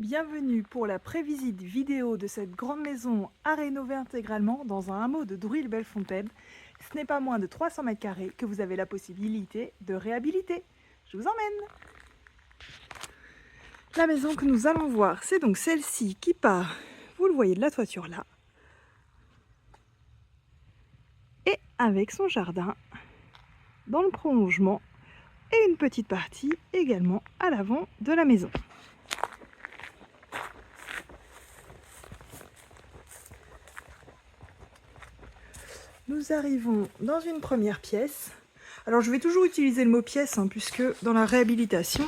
Bienvenue pour la prévisite vidéo de cette grande maison à rénover intégralement dans un hameau de Drouil-Bellefontaine. Ce n'est pas moins de 300 mètres carrés que vous avez la possibilité de réhabiliter. Je vous emmène. La maison que nous allons voir, c'est donc celle-ci qui part, vous le voyez, de la toiture là. Et avec son jardin dans le prolongement et une petite partie également à l'avant de la maison. Nous arrivons dans une première pièce. Alors je vais toujours utiliser le mot pièce, puisque dans la réhabilitation,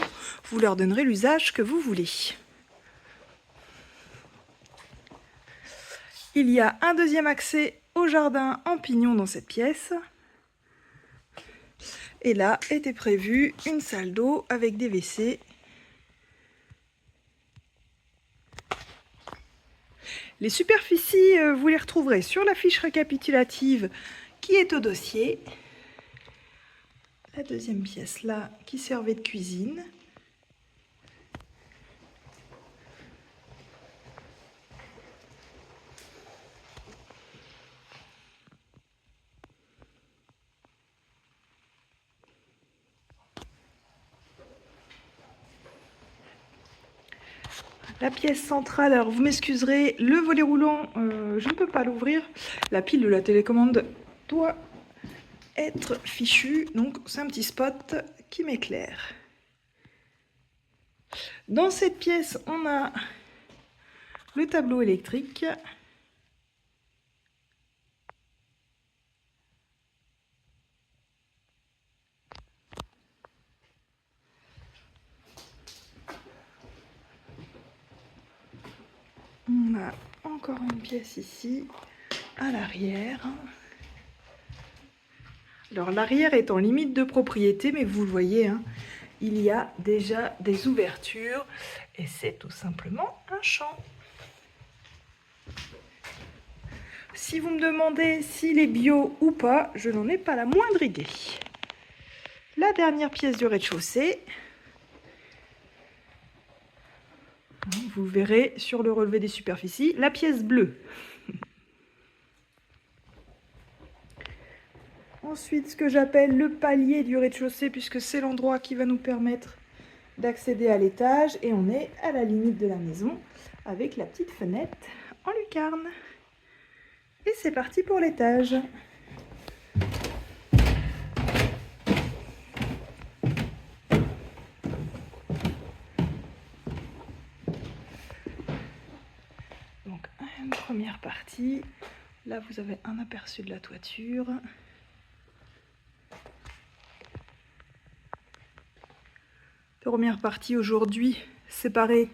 vous leur donnerez l'usage que vous voulez. Il y a un deuxième accès au jardin en pignon dans cette pièce. Et là était prévue une salle d'eau avec des WC. Les superficies, vous les retrouverez sur la fiche récapitulative qui est au dossier. La deuxième pièce là qui servait de cuisine. La pièce centrale, alors vous m'excuserez, le volet roulant, je ne peux pas l'ouvrir. La pile de la télécommande doit être fichue, donc c'est un petit spot qui m'éclaire. Dans cette pièce, on a le tableau électrique. On a encore une pièce ici, à l'arrière. Alors l'arrière est en limite de propriété, mais vous le voyez, il y a déjà des ouvertures et c'est tout simplement un champ. Si vous me demandez s'il est bio ou pas, je n'en ai pas la moindre idée. La dernière pièce du rez-de-chaussée. Vous verrez sur le relevé des superficies, la pièce bleue. Ensuite, ce que j'appelle le palier du rez-de-chaussée, puisque c'est l'endroit qui va nous permettre d'accéder à l'étage. Et on est à la limite de la maison, avec la petite fenêtre en lucarne. Et c'est parti pour l'étage. Donc, une première partie. Là, vous avez un aperçu de la toiture. Première partie aujourd'hui séparée